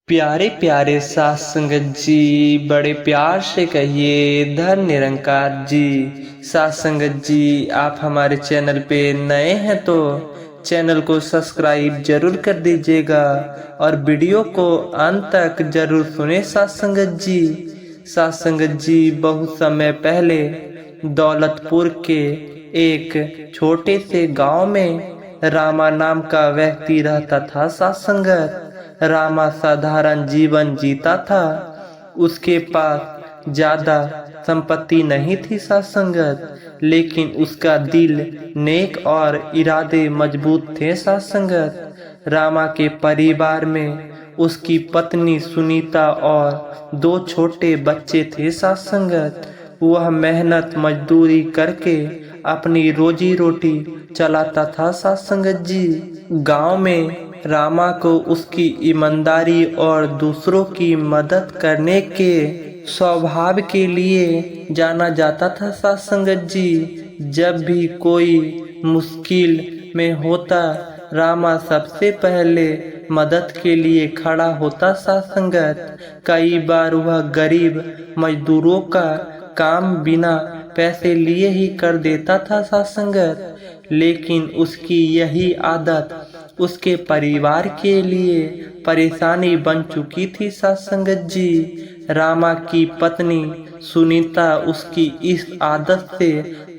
प्यारे प्यारे साथ संगत जी, बड़े प्यार से कहिए धन निरंकार जी। साथ संगत जी, आप हमारे चैनल पे नए हैं तो चैनल को सब्सक्राइब जरूर कर दीजिएगा और वीडियो को अंत तक जरूर सुने साथ संगत जी। साथ संगत जी, बहुत समय पहले दौलतपुर के एक छोटे से गांव में रामा नाम का व्यक्ति रहता था। साथ संगत रामा साधारण जीवन जीता था। उसके पास ज्यादा संपत्ति नहीं थी साथ संगत, लेकिन उसका दिल नेक और इरादे मजबूत थे साथ संगत। रामा के परिवार में उसकी पत्नी सुनीता और दो छोटे बच्चे थे साथ संगत। वह मेहनत मजदूरी करके अपनी रोजी रोटी चलाता था साथ संगत जी। गांव में रामा को उसकी ईमानदारी और दूसरों की मदद करने के स्वभाव के लिए जाना जाता था साथ संगत जी। जब भी कोई मुश्किल में होता, रामा सबसे पहले मदद के लिए खड़ा होता साथ संगत। कई बार वह गरीब मजदूरों का काम बिना पैसे लिए ही कर देता था साथ संगत, लेकिन उसकी यही आदत उसके परिवार के लिए परेशानी बन चुकी थी साथ संगत जी। रामा की पत्नी सुनीता उसकी इस आदत से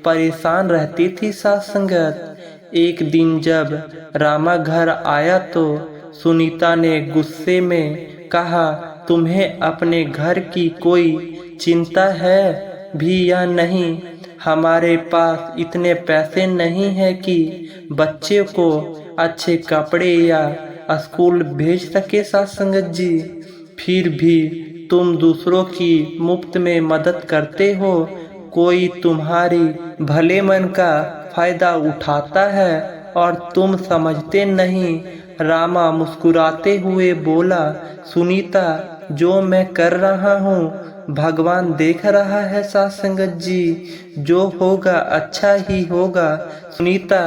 परेशान रहती थी साथ संगत। एक दिन जब रामा घर आया तो सुनीता ने गुस्से में कहा, तुम्हें अपने घर की कोई चिंता है भी या नहीं? हमारे पास इतने पैसे नहीं है कि बच्चे को अच्छे कपड़े या स्कूल भेज सके साथ संगत जी। फिर भी तुम दूसरों की मुफ्त में मदद करते हो। कोई तुम्हारी भले मन का फायदा उठाता है और तुम समझते नहीं। रामा मुस्कुराते हुए बोला, सुनीता, जो मैं कर रहा हूँ भगवान देख रहा है साथ संगत जी। जो होगा अच्छा ही होगा। सुनीता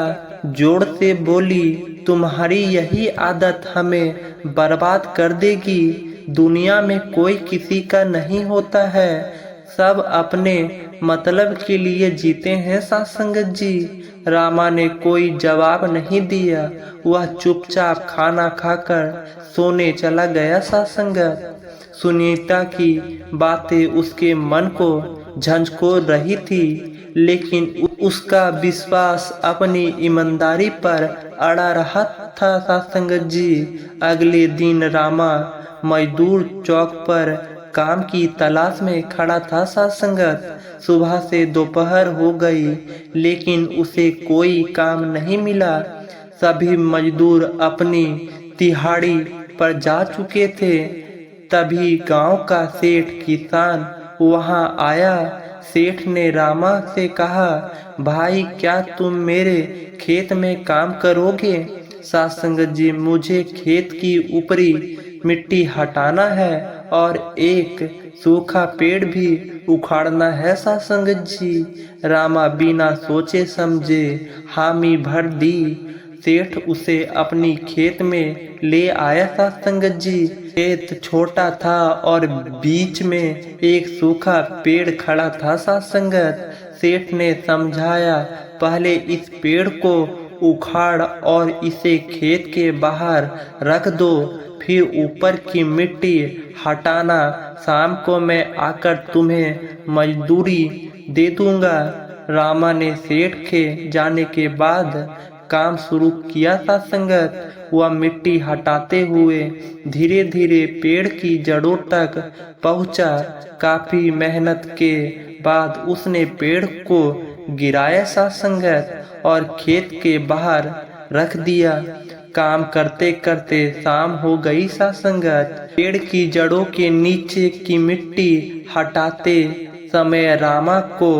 जोर से बोली, तुम्हारी यही आदत हमें बर्बाद कर देगी। दुनिया में कोई किसी का नहीं होता है, सब अपने मतलब के लिए जीते हैं साथ संगत जी। रामा ने कोई जवाब नहीं दिया। वह चुपचाप खाना खाकर सोने चला गया साथ संगत। सुनीता की बातें उसके मन को झंझोर रही थी, लेकिन उसका विश्वास अपनी ईमानदारी पर अड़ा रहा था साथ संगत जी। अगले दिन रामा मजदूर चौक पर काम की तलाश में खड़ा था साथ संगत। सुबह से दोपहर हो गई, लेकिन उसे कोई काम नहीं मिला। सभी मजदूर अपनी दिहाड़ी पर जा चुके थे। तभी गांव का सेठ किसान वहां आया। सेठ ने रामा से कहा, भाई, क्या तुम मेरे खेत में काम करोगे? साथ संगत जी, मुझे खेत की ऊपरी मिट्टी हटाना है और एक सूखा पेड़ भी उखाड़ना है साथ संगत जी। रामा बिना सोचे समझे हामी भर दी। सेठ उसे अपनी खेत में ले आया साथ संगत जी। खेत छोटा था और बीच में एक सूखा पेड़ खड़ा था साथ संगत। सेठ ने समझाया, पहले इस पेड़ को उखाड़ और इसे खेत के बाहर रख दो, फिर ऊपर की मिट्टी हटाना। शाम को मैं आकर तुम्हें मजदूरी दे दूंगा। रामा ने सेठ के जाने के बाद काम शुरू किया था संगत। वह मिट्टी हटाते हुए धीरे धीरे पेड़ की जड़ों तक पहुंचा। काफी मेहनत के बाद उसने पेड़ को गिराया सा संगत और खेत के बाहर रख दिया। काम करते करते शाम हो गई सा संगत। पेड़ की जड़ों के नीचे की मिट्टी हटाते समय रामा को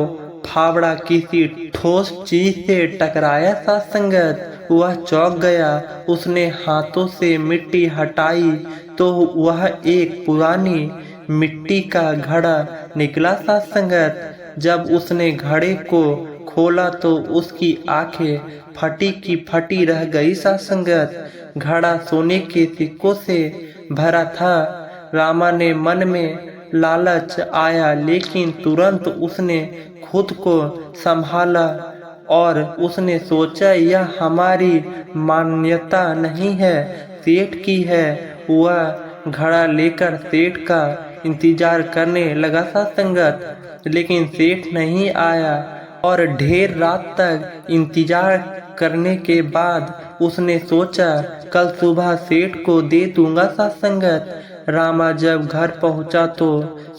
फावड़ा किसी ठोस चीज से टकराया सा संगत। वह चौंक गया। उसने हाथों से मिट्टी हटाई तो वह एक पुरानी मिट्टी का घड़ा निकला सा संगत। जब उसने घड़े को खोला तो उसकी आंखें फटी की फटी रह गई सा संगत। घड़ा सोने के सिक्कों से भरा था। रामा ने मन में लालच आया, लेकिन तुरंत उसने खुद को संभाला और उसने सोचा यह हमारी मान्यता नहीं है, सेठ की है। वह घड़ा लेकर सेठ का इंतजार करने लगा था संगत, लेकिन सेठ नहीं आया और ढेर रात तक इंतजार करने के बाद उसने सोचा कल सुबह सेठ को दे दूंगा सा संगत। रामा जब घर पहुंचा तो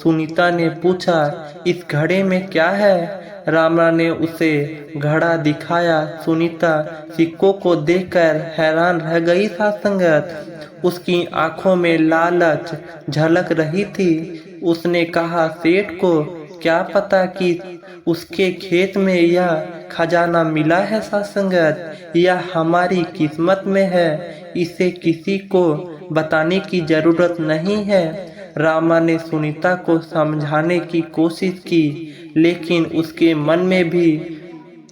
सुनीता ने पूछा इस घड़े में क्या है। रामा ने उसे घड़ा दिखाया। सुनीता सिक्कों को देखकर हैरान रह गई था संगत। उसकी आंखों में लालच झलक रही थी। उसने कहा सेठ को क्या पता कि उसके खेत में यह खजाना मिला है सा संगत, यह हमारी किस्मत में है, इसे किसी को बताने की जरूरत नहीं है। रामा ने सुनीता को समझाने की कोशिश की, लेकिन उसके मन में भी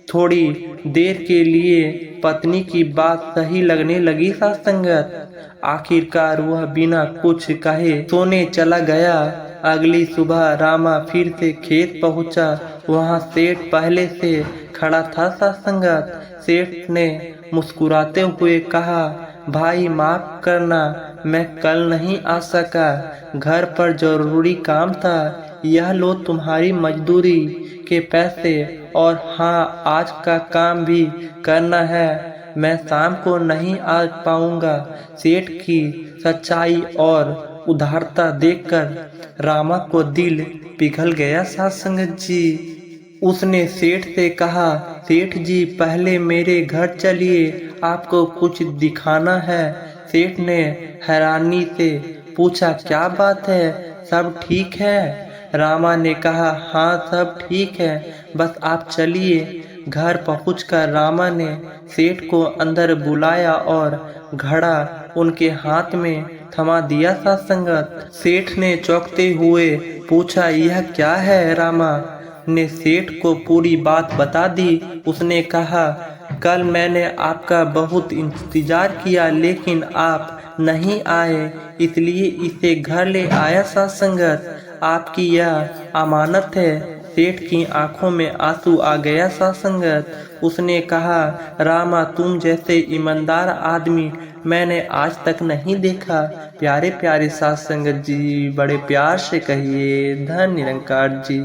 थोड़ी देर के लिए पत्नी की बात सही लगने लगी सा संगत। आखिरकार वह बिना कुछ कहे सोने चला गया। अगली सुबह रामा फिर से खेत पहुंचा। वहां सेठ पहले से खड़ा था सा संगत। सेठ ने मुस्कुराते हुए कहा भाई माफ करना, मैं कल नहीं आ सका, घर पर जरूरी काम था। यह लो तुम्हारी मजदूरी के पैसे, और हाँ आज का काम भी करना है, मैं शाम को नहीं आ पाऊंगा। सेठ की सच्चाई और उदारता देखकर रामा को दिल पिघल गया सा संगत जी। उसने सेठ से कहा सेठ जी पहले मेरे घर चलिए, आपको कुछ दिखाना है। सेठ ने हैरानी से पूछा क्या बात है, सब ठीक है? रामा ने कहा हाँ सब ठीक है, बस आप चलिए। घर पहुंचकर रामा ने सेठ को अंदर बुलाया और घड़ा उनके हाथ में थमा दिया सा संगत। सेठ ने चौंकते हुए पूछा यह क्या है? रामा ने सेठ को पूरी बात बता दी। उसने कहा कल मैंने आपका बहुत इंतजार किया, लेकिन आप नहीं आए, इसलिए इसे घर ले आया सा संगत। आपकी यह अमानत है। सेठ की आंखों में आंसू आ गया सा संगत। उसने कहा रामा तुम जैसे ईमानदार आदमी मैंने आज तक नहीं देखा। प्यारे प्यारे साथ संगत जी, बड़े प्यार से कहिए धन निरंकार जी।